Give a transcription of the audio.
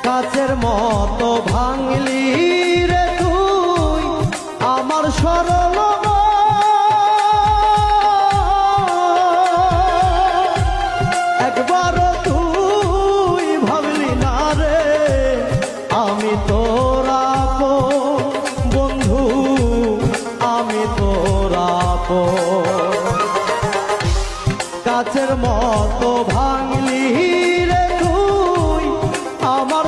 কাচের মতো ভাঙলি রে তুই আমার সরল একবার তুই ভাবলি না রে আমি তোর আপন বন্ধু আমি তোর আপন কাচের মতো ভাঙলি রে তুই আমার